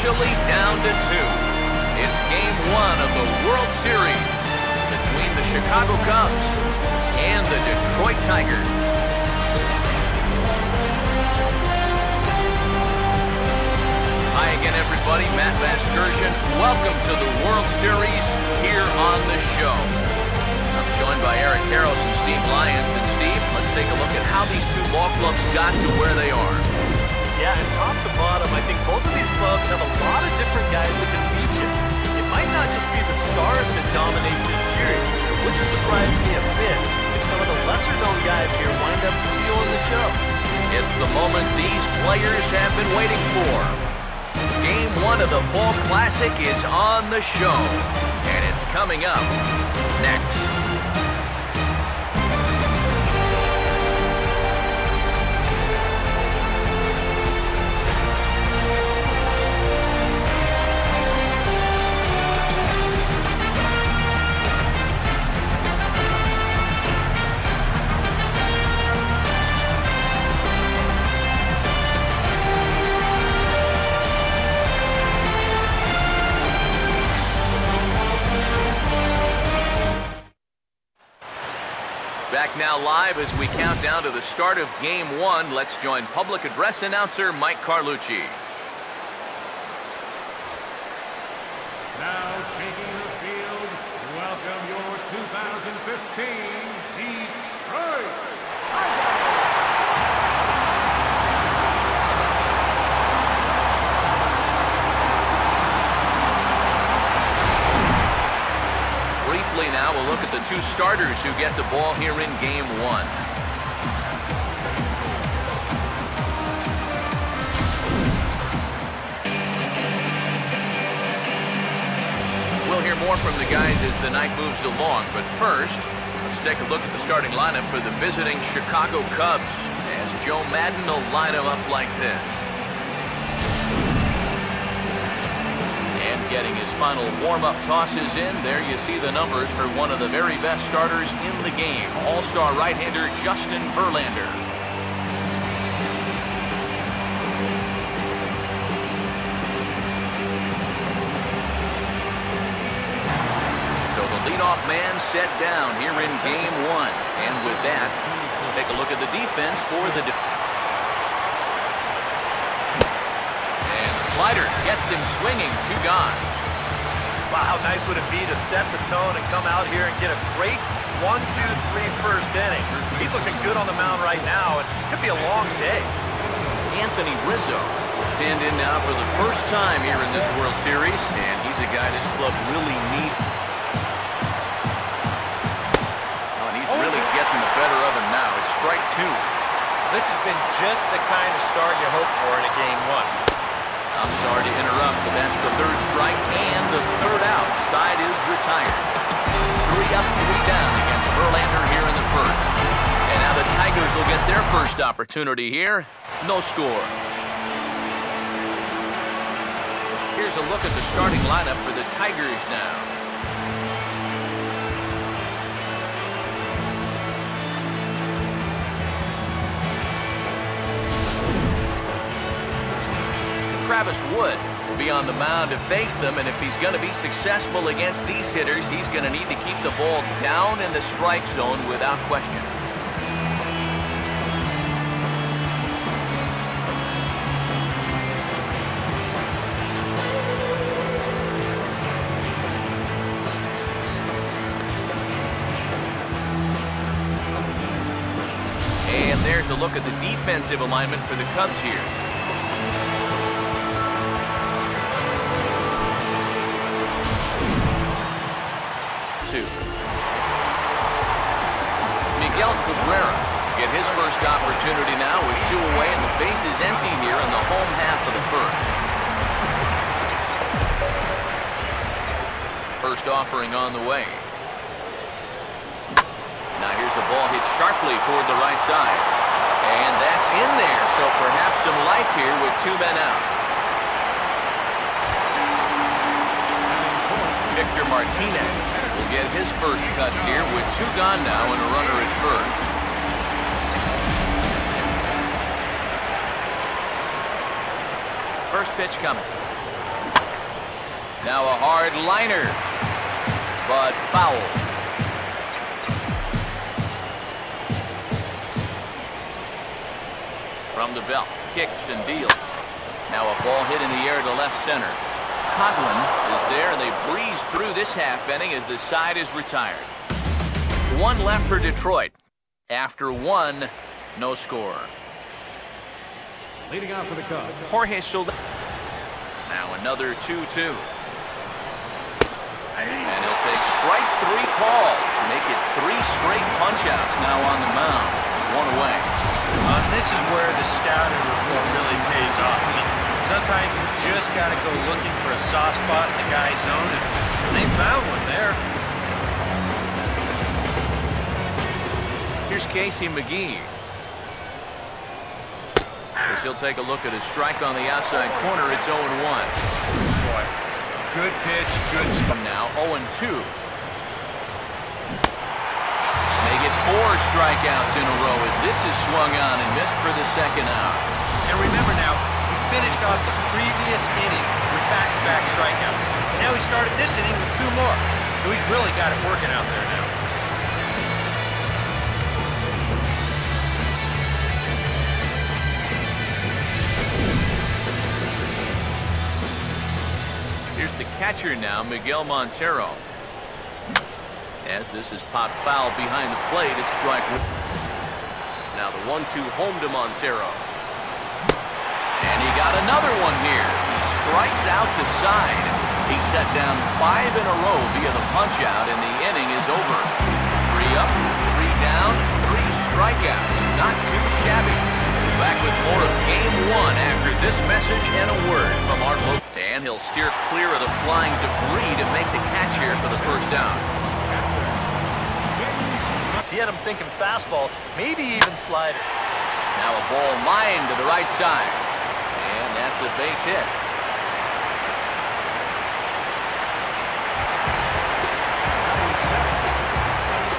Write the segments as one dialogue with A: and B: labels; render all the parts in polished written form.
A: officially down to 2. It's game 1 of the World Series between the Chicago Cubs and the Detroit Tigers. Hi again, everybody. Matt Vasgersian. Welcome to the World Series here on the show. I'm joined by Eric Karros and Steve Lyons. And Steve, let's take a look at how these two ball clubs got to where they are.
B: Yeah, and top to bottom, I think both of these clubs have a lot of different guys that can beat you. It might not just be the stars that dominate this series. It wouldn't surprise me a bit if some of the lesser-known guys here wind up stealing the show.
A: It's the moment these players have been waiting for. Game 1 of the Fall Classic is on the show, and it's coming up next. Back now live as we count down to the start of Game 1. Let's join public address announcer Mike Carlucci.
C: Now taking the field, welcome your 2015 Detroit Tigers.
A: Briefly now, we'll look at the two starters who get the ball here in Game 1. We'll hear more from the guys as the night moves along, but first, let's take a look at the starting lineup for the visiting Chicago Cubs as Joe Madden will line them up like this. Getting his final warm-up tosses in. There you see the numbers for one of the very best starters in the game, all-star right-hander Justin Verlander. So the leadoff man set down here in Game 1. And with that, let's take a look at the defense for the slider gets him swinging, 2 gone.
B: Wow, how nice would it be to set the tone and come out here and get a great 1-2-3 first inning. He's looking good on the mound right now, and it could be a long day.
A: Anthony Rizzo pinned in now for the first time here in this World Series, and he's a guy this club really needs. Oh, and he's really getting the better of him now. It's strike 2.
B: This has been just the kind of start you hope for in a Game 1.
A: I'm sorry to interrupt, but that's the 3rd strike and the 3rd out. Side is retired. 3 up, 3 down against Verlander here in the 1st. And now the Tigers will get their first opportunity here. No score. Here's a look at the starting lineup for the Tigers now. Travis Wood will be on the mound to face them, and if he's going to be successful against these hitters, he's going to need to keep the ball down in the strike zone without question. And there's a look at the defensive alignment for the Cubs here. Miguel Cabrera get his first opportunity now with 2 away, and the base is empty here in the home half of the 1st. First offering on the way. Now here's a ball hit sharply toward the right side. And that's in there, so perhaps some life here with 2 men out. Victor Martinez will get his first cuts here with 2 gone now and a runner at 1st. First pitch coming. Now a hard liner, but foul. From the belt, kicks and deals. Now a ball hit in the air to left center. Coughlin is there, and they breeze through this half inning as the side is retired. One left for Detroit. After one, no score.
C: Leading off for the Cubs,
A: Jorge Soldado. Now another 2-2. And he'll take strike three calls. Make it three straight punch-outs now on the mound. One away.
D: This is where the scouting report really pays off. I mean, sometimes you just got to go looking for a soft spot in the guy's zone, and they found one there.
A: Here's Casey McGee. As he'll take a look at his strike on the outside corner, it's 0-1.
D: Boy, good pitch, good spot.
A: Now 0-2. They get 4 strikeouts in a row as this is swung on and missed for the second out.
D: And remember now, he finished off the previous inning with back-to-back strikeouts. And now he started this inning with 2 more. So he's really got it working out there now.
A: Here's the catcher now, Miguel Montero. As this is popped foul behind the plate, it's strike one. Now the 1-2 home to Montero. And he got another one here. He strikes out the side. He set down 5 in a row via the punch-out, and the inning is over. 3 up, 3 down, 3 strikeouts. Not too shabby. Back with more of Game 1 after this message and a word from our local. And he'll steer clear of the flying debris to make the catch here for the first down.
B: He had him thinking fastball, maybe even slider.
A: Now a ball lined to the right side. And that's a base hit.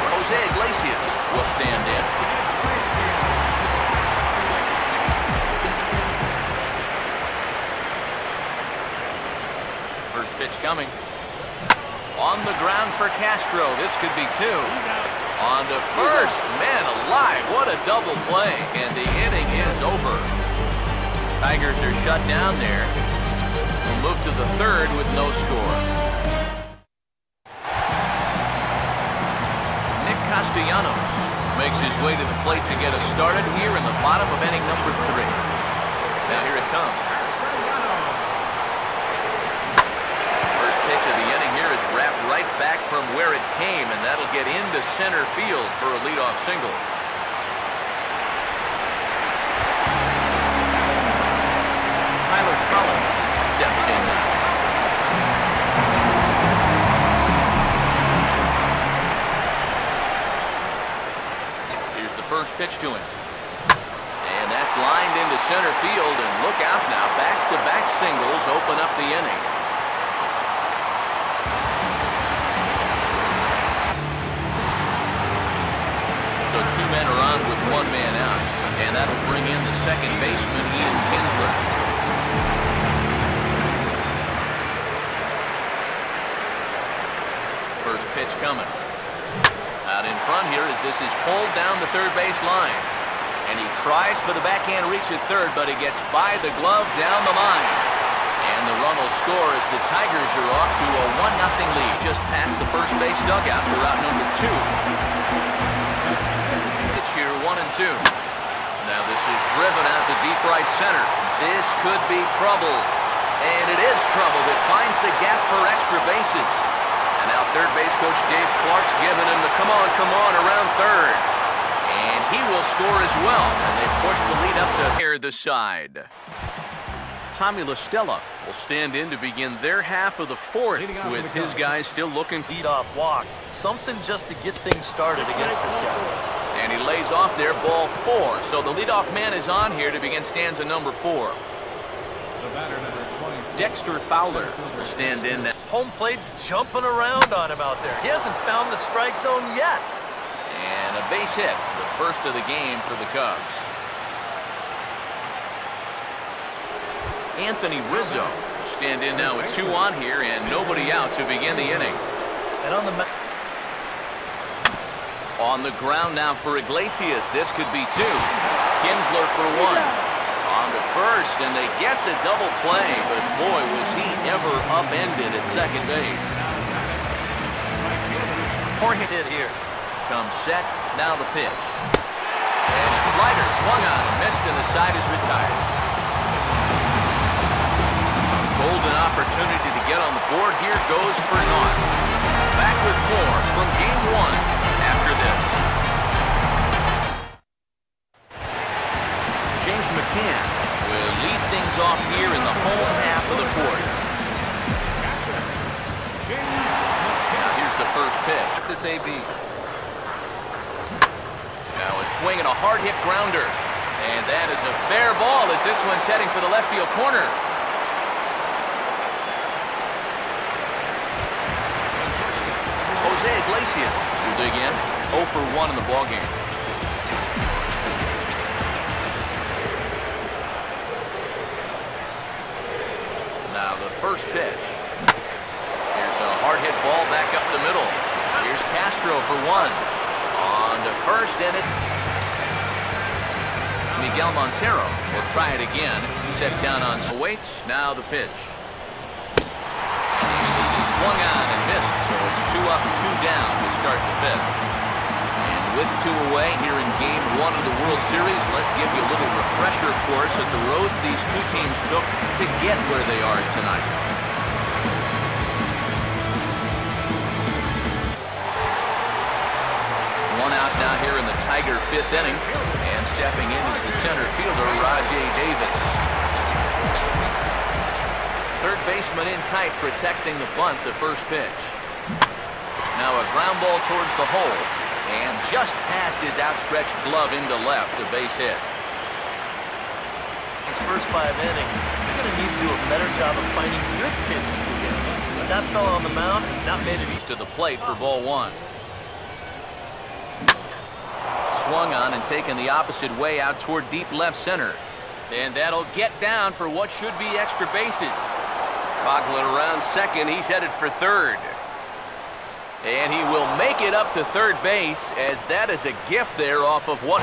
A: Jose Iglesias will stand in. First pitch coming. On the ground for Castro. This could be 2. On to first. Man alive, what a double play. And the inning is over. Tigers are shut down there. We'll move to the third with no score. Nick Castellanos makes his way to the plate to get us started here in the bottom of inning number 3. Now here it comes. First pitch of the inning here is wrapped right back from where it came, and that'll get into center field for a leadoff single. Tyler Collins steps in now. Here's the first pitch to him. And that's lined into center field, and look out now. Back-to-back singles open up the inning. So 2 men are on with 1 man out, and that'll bring in the second baseman, Ian Kinsler. First pitch coming. Out in front here as this is pulled down the third base line. And he tries for the backhand reach at third, but he gets by the glove down the line. And the run will score as the Tigers are off to a 1-0 lead just past the first base dugout for route number 2. Pitch here, 1-2. Now this is driven out to deep right center. This could be trouble. And it is trouble that finds the gap for extra bases. And now third base coach Dave Clark's giving him the come on around third. And he will score as well. And they push the lead up to here the side. Tommy La Stella will stand in to begin their half of the 4th with his guys still looking for
B: Leadoff walk. Something just to get things started against this guy.
A: And he lays off there, ball 4. So the leadoff man is on here to begin stanza number 4.
C: the batter, number 20.
A: Dexter Fowler will stand in now.
B: Home plate's jumping around on him out there. He hasn't found the strike zone yet.
A: And a base hit, the first of the game for the Cubs. Anthony Rizzo stand in now with 2 on here and nobody out to begin the inning.
B: And
A: on the ground now for Iglesias. This could be 2. Kinsler for 1. On to first, and they get the double play, but boy, was he ever upended at second base.
B: Jorge hit here.
A: Comes set, now the pitch. And a slider swung on and missed, and the side is retired. Golden opportunity to get on the board here goes for naught. Back with more from game 1 after this. James McCann will lead things off here in the home half of the 4th. Now here's the first pitch.
B: This AB.
A: Now a swing and a hard hit grounder. And that is a fair ball as this one's heading for the left field corner. Jose Iglesias will dig in. 0 for 1 in the ballgame. Now the first pitch. Here's a hard hit ball back up the middle. Here's Castro for 1. On to first, and it. Miguel Montero will try it again. Set down on waits. Now the pitch. Swung on and missed, so it's 2 up, 2 down to start the 5th. And with 2 away here in game 1 of the World Series, let's give you a little refresher, of course, at the roads these 2 teams took to get where they are tonight. One out now here in the Tiger 5th inning, and stepping in is the center fielder, Rajai Davis. Third baseman in tight, protecting the bunt, the first pitch. Now a ground ball towards the hole, and just past his outstretched glove into left, a base hit.
B: His first 5 innings, he's going to need to do a better job of finding good pitches to get. But that fellow on the mound has not made it easy.
A: To the plate for ball 1. Swung on and taken the opposite way out toward deep left center. And that'll get down for what should be extra bases. Coughlin around second. He's headed for third. And he will make it up to third base, as that is a gift there off of what?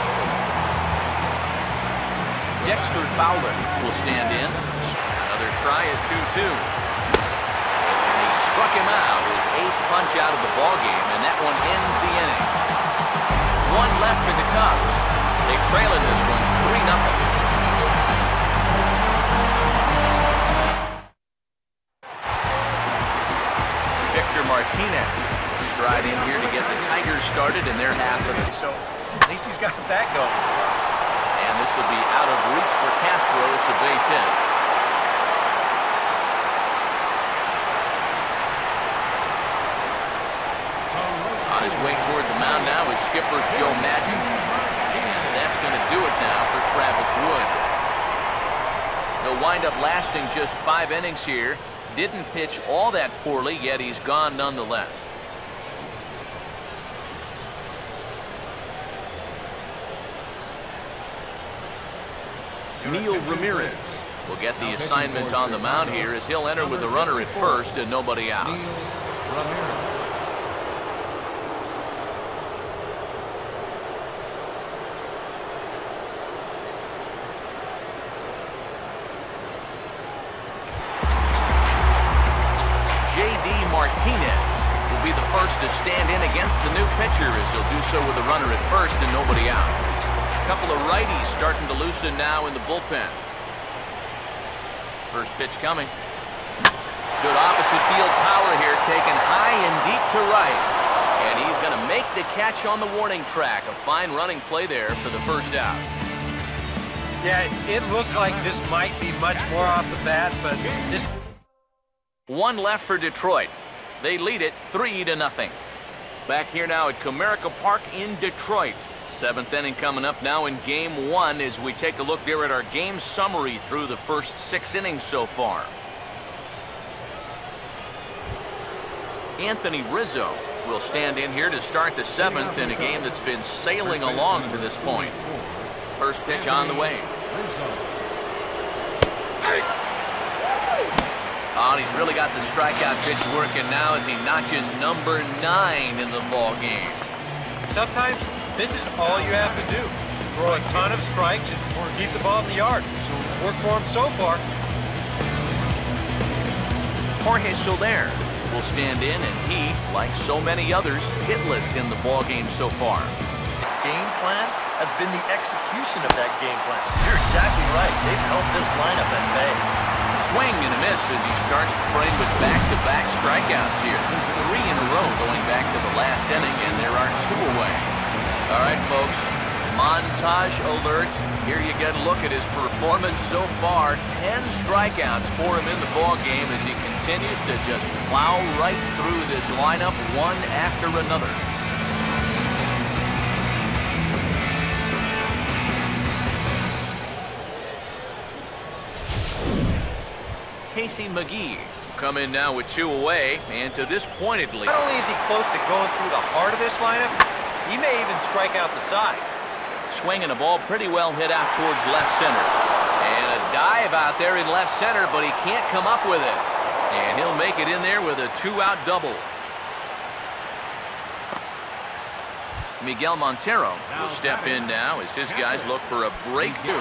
A: Dexter Fowler will stand in. Another try at 2-2. And he struck him out, his 8th punch out of the ballgame, and that one ends the inning. 1 left for the Cubs. They trail in this one 3-0. Martinez stride in here to get the Tigers started in their half of it.
D: So at least he's got that going.
A: And this will be out of reach for Castro. It's a base hit. On his way toward the mound now is skipper Joe Madden. And that's going to do it now for Travis Wood. They'll wind up lasting just 5 innings here. Didn't pitch all that poorly, yet he's gone nonetheless. Neil Ramirez will get the assignment on the mound here as he'll enter with a runner at first and nobody out. Martinez will be the first to stand in against the new pitcher, as he'll do so with a runner at first and nobody out. A couple of righties starting to loosen now in the bullpen. First pitch coming. Good opposite field power here, taken high and deep to right. And he's going to make the catch on the warning track. A fine running play there for the first out.
D: Yeah, it looked like this might be much more off the bat, but this...
A: 1 left for Detroit. They lead it 3-0. Back here now at Comerica Park in Detroit. 7th inning coming up now in game 1 as we take a look there at our game summary through the first 6 innings so far. Anthony Rizzo will stand in here to start the 7th in a game that's been sailing along to this point. First pitch on the way. Oh, and he's really got the strikeout pitch working now as he notches number 9 in the ball game.
D: Sometimes this is all you have to do. Throw a ton of strikes and keep the ball in the yard. Worked for him so far.
A: Jorge Soler will stand in, and he, like so many others, hitless in the ball game so far.
B: The game plan has been the execution of that game plan. You're exactly right. They've held this lineup at bay.
A: Swing and a miss as he starts the frame with back-to-back strikeouts here. 3 in a row going back to the last inning, and there are 2 away. All right, folks, montage alert. Here you get a look at his performance so far. 10 strikeouts for him in the ball game as he continues to just plow right through this lineup one after another. Casey McGee come in now with 2 away, and to this pointedly.
D: Not only is he close to going through the heart of this lineup, he may even strike out the side.
A: Swinging a ball pretty well hit out towards left center. And a dive out there in left center, but he can't come up with it. And he'll make it in there with a 2-out double. Miguel Montero will step in now as his guys look for a breakthrough.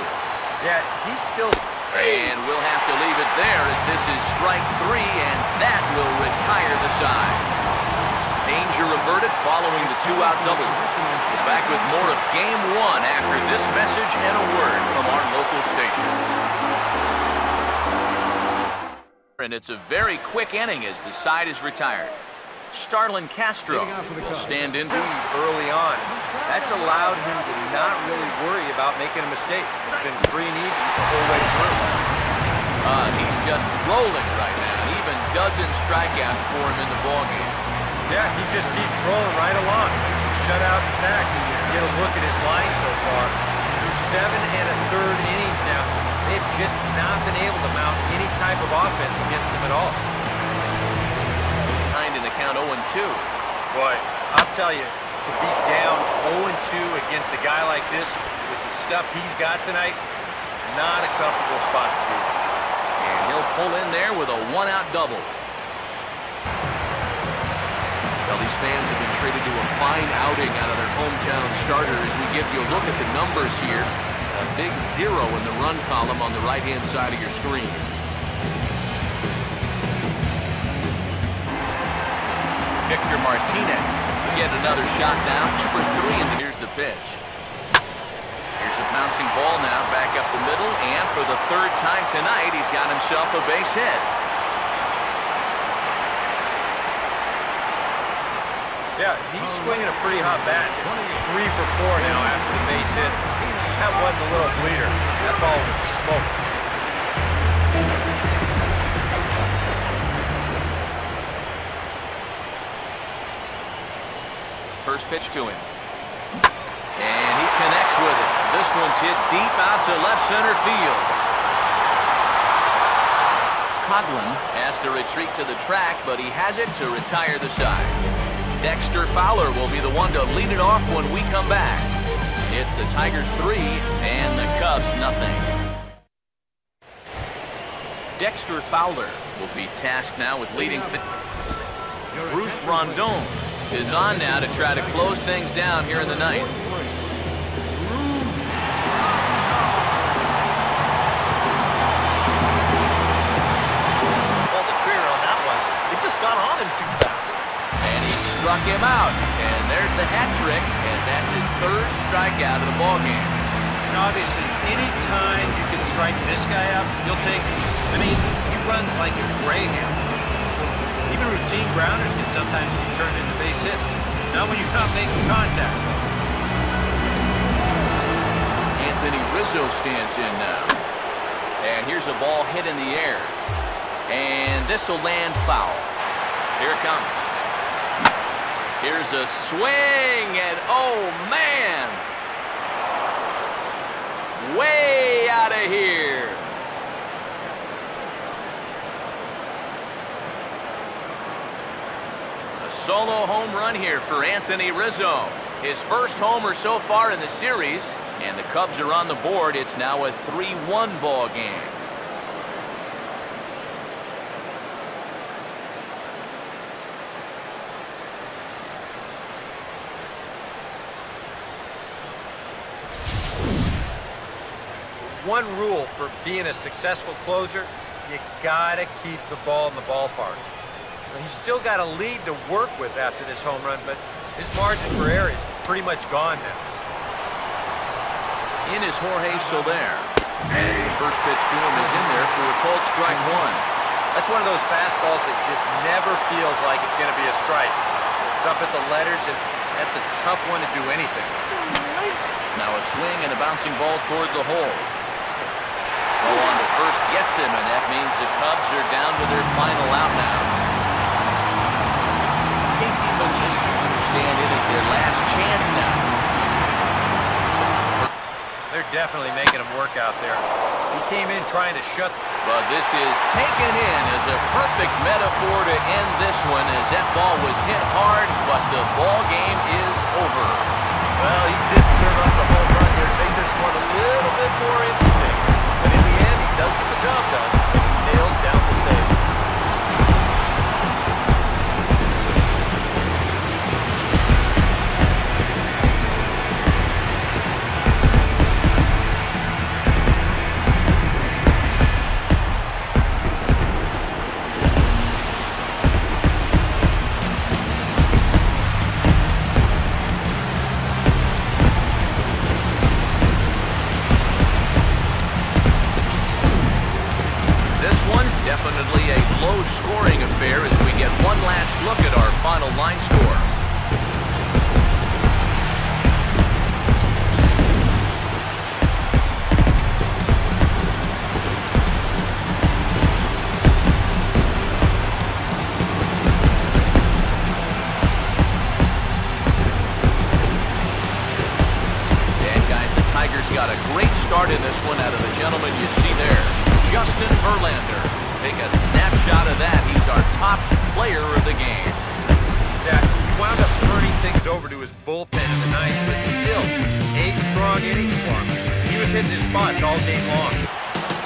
D: Yeah, he's still...
A: And we'll have to leave it there as this is strike 3, and that will retire the side. Danger averted following the 2-out double. We're back with more of Game 1 after this message and a word from our local station. And it's a very quick inning as the side is retired. Starlin Castro will stand in
D: early on. That's allowed him to not really worry about making a mistake. It's been free and easy the whole way through.
A: He's just rolling right now. Even dozens strikeouts for him in the ballgame.
D: Yeah, he just keeps rolling right along. Shutout attack. Get a look at his line so far. Through 7 1/3 innings now, they've just not been able to mount any type of offense against him at all.
A: In the count 0-2.
D: Boy, I'll tell you, to be down 0-2 against a guy like this with the stuff he's got tonight, not a comfortable spot to be.
A: And he'll pull in there with a 1-out double. Well, these fans have been treated to a fine outing out of their hometown starter as we give you a look at the numbers here. A big 0 in the run column on the right-hand side of your screen. Victor Martinez will get another shot now. 2 for 3, and here's the pitch. Here's a bouncing ball now, back up the middle, and for the 3rd time tonight, he's got himself a base hit.
D: Yeah, he's swinging a pretty hot bat. 3 for 4 now after the base hit. That wasn't a little bleeder. That ball was smoke.
A: First pitch to him. And he connects with it. This one's hit deep out to left center field. Coghlan has to retreat to the track, but he has it to retire the side. Dexter Fowler will be the one to lead it off when we come back. It's the Tigers 3 and the Cubs nothing. Dexter Fowler will be tasked now with leading. Bruce Rondon is on now to try to close things down here in the ninth.
B: Well, the trigger on that one, it just got on him too fast.
A: And he struck him out. And there's the hat trick, and that's his 3rd strikeout of the ballgame.
D: And obviously, any time you can strike this guy out, you'll take it. I mean, he runs like a greyhound. Even routine grounders can sometimes be turned into base hits. Not when you're not making contact.
A: Anthony Rizzo stands in now. And here's a ball hit in the air. And this will land foul. Here it comes. Here's a swing, and oh man! Way out of here. Solo home run here for Anthony Rizzo. His first homer so far in the series, and the Cubs are on the board. It's now a 3-1 ball game.
D: one rule for being a successful closer: you gotta keep the ball in the ballpark. He's still got a lead to work with after this home run, but his margin for error is pretty much gone now.
A: In is Jorge Soler. And the first pitch to him is in there for a called strike one.
D: That's one of those fastballs that just never feels like it's going to be a strike. It's up at the letters, and that's a tough one to do anything.
A: Now a swing and a bouncing ball toward the hole. Throw on to first gets him, and that means the Cubs are down to their final out now. Casey McGee, you understand it is their last chance now.
D: They're definitely making him work out there. He came in trying to shut.
A: But this is taken in as a perfect metaphor to end this one, as that ball was hit hard, but the ball game is over.
B: Well, he did serve up the home run here to make this one a little bit more interesting. But in the end, he does get the job done. Nails down the save.
A: Definitely a low-scoring affair as we get one last look at our final line score. And guys, the Tigers got a great start in this one out of the gentleman you see there, Justin Verlander. Take a snapshot of that. He's our top player of the game.
D: Yeah, he wound up turning things over to his bullpen in the ninth, but still, 8 strong innings for him. He was hitting his spots all game long.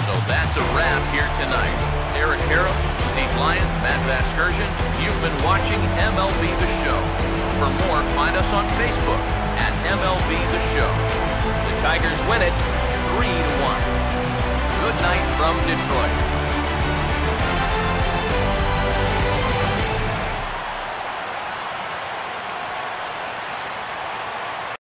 A: So that's a wrap here tonight. Eric Harris, Steve Lyons, Matt Vasgersian, you've been watching MLB The Show. For more, find us on Facebook at MLB The Show. The Tigers win it 3-1. Good night from Detroit.